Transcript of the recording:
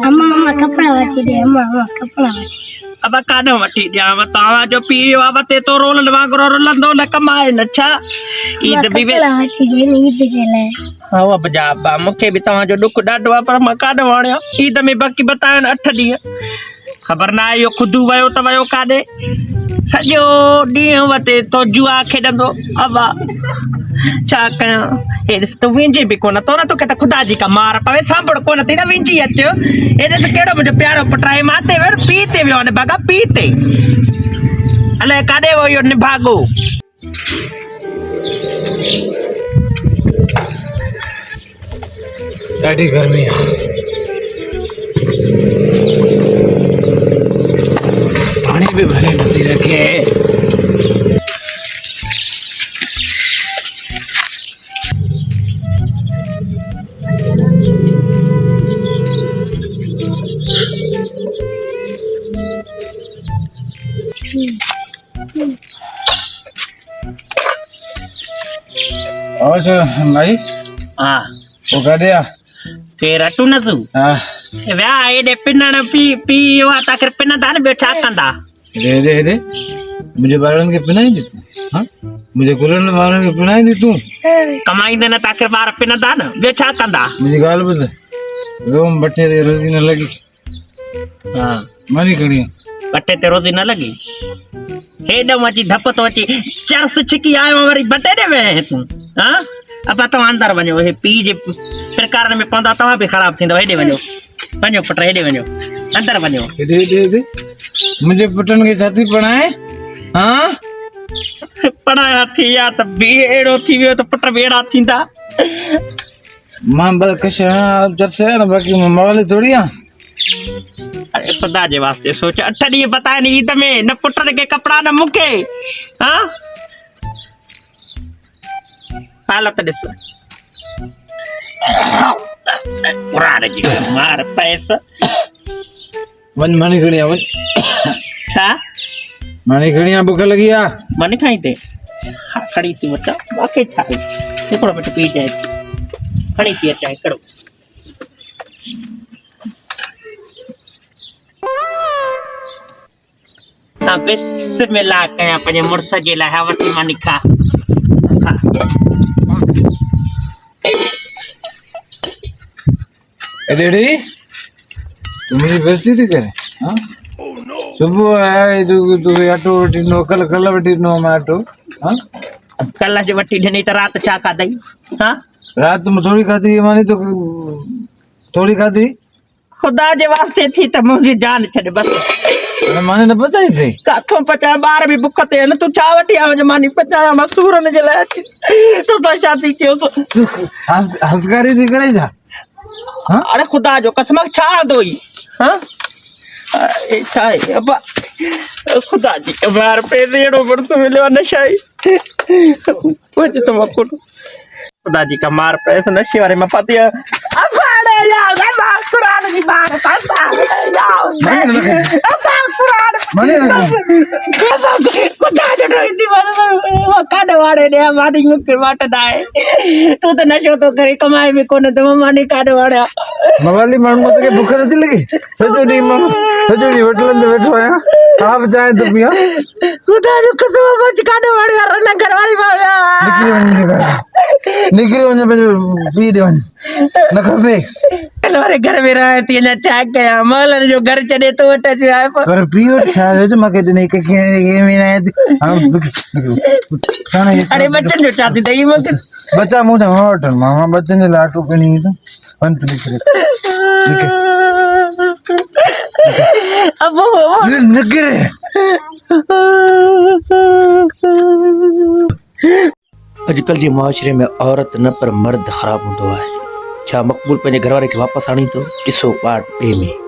अम्मा कपड़ा वठी दे अम्मा कपड़ा वठी अब काॾो वठी ॾियांव तव्हांजो पीउ आहे ते तो रोलनि वांगुरु रोलंदो न कमाए न छा ईद बि कपड़ा वठी दे ईद जे लाइ हा बजाबा मूंखे बि तव्हांजो ॾुख ॾाढो आहे पर मां काॾो आणियां ईद में बाक़ी बतायो 8 ॾींहं ख़बर न आहे इहो खुदू वियो त वियो काॾे सॼो ॾींहुं वते तो जुआ खेॾंदो अबा छा कयां हे ॾिस तूं वेंझे बि कोन थो न तोखे त ख़ुदा जी का मार पवे साम्हूं कोन थी न वेंझी अचु हे ॾिस कहिड़ो मुंहिंजो प्यारो पुटु आहे मां ते वियो पीउ ते वियो आहे बागा पीउ ते अलाए काॾे वियो इहो निभागो ॾाढी गर्मी आहे पानी भी भरे नथी रखे भाई हाँ वो गया केर अटू न तूं हाँ विया हेॾे पिनण पी वियो आहे तव्हांखे पिनंदा न ॿियो छा कंदा रे मुझे ॿारनि खे पिनाई दी तूं हाँ मुझे कुलनि ॿारनि खे पिनाई दी तूं कमाईंदे न तव्हांखे ॿार पिनंदा न ॿियो छा कंदा मुंहिंजी ॻाल्हि ॿुध रोम बटे ते रोज़ी न लॻी हा मानी खणी बटे ते रोज़ी न लॻी हेॾो अची धप थो अची चर्स छिकी आयो वरी बटे ॾे वेह तूं हा अब तव्हां अंदरि वञो हे पीउ जे प्रकारनि में पवंदा तव्हां बि ख़राबु थींदव हेॾे वञो वञो पुट हेॾे वञो अंदरि वञो हेॾे मुंहिंजे पुटनि खे छा थी पढ़ाए हाँ पढ़ाया थी या त बि अहिड़ो थी वियो त पुट बि अहिड़ा थींदा मां बलकश चर्च है ना बाकी मवाली थोड़ी आ अरे खुदा जे वास्ते सोच 8 ॾींहं बताए न ईद में न पुटनि खे कपिड़ा न मूंखे हा हालत ॾिस क़ुरान जी मार पैस वन मानी खणी आ वन छा मानी खणी आ बुख लगी आ मानी खाई ते हा खड़ी थी वठा बाक़ी छा हिकिड़ो मिंट पी जाए खड़ी थी अचां हिकिड़ो हाँ बिस्मिल्लाह कयां पंहिंजे मुड़ुस जे लाइ हा वठी मानी खा डैडी तू मेरी बेइज्जती थी करे हाँ सुबह आया तू ऑटो वठी नो कल वठी नो मैं ऑटो हाँ कल जे वठी ॾिनी त राति छा खाधई हाँ रात में थोड़ी खाधी मानी तो थोड़ी खाधी खुदा जे वास्ते थी त मुंहिंजी जान छॾ बस माने न पचाई थी काथों पचाए ॿार बि बुख ते न तूं छा वठी आयो मानी पचाया मां सूरन जे लाइ तो सां छा थी थियो हंसकारी थी करे छा हाँ अरे खुदा जो कसम छा हणंदो ई हाँ ए छा आहे अबा खुदा जी ॿार पे अहिड़ो मुड़ुस मिलियो आहे नशाई कुझु त वकुर खुदा जी का मार पैस नशे वारे में पाती अबाड़े यार अबा कुरान जी बात करता यार अबा कुरान खुदा जो ड्रोइंदी वो काॾे वाड़े ने मानी मुखे वाट दाए तू त नशो तो करे कमाए में कोन त मानी काॾे वाड़या मवाली माण्हू खे भुख नथी लॻी सॼो ॾींहुं होटलनि ते वेठो आहियां आप चाहे तो पिया खुदा जो कसम कुछ काॾे वाड़या न घर वारी वाड़या निकिरी वञ पंहिंजो पी ॾे वञ न खपे वारे घर में रहे थी न छा कयां मौलन जो घर छॾे तो वटि अची आयो पर पीओ छा जो मूंखे ॾिनई अरे बच्चन जो छा थी दई मूंखे बच्चा मूं सां वठनि मां बच्चनि जे लाइ ऑटो खणी ईंदुमि पंत निकिरे अब निकिरे अॼुकल्ह जे मुआशरे में औरत न पर मर्द ख़राब हूंदो आहे छा मक़बूल पंहिंजे घरवारे खे वापसि आणी थो ॾिसो पार्ट 2 में।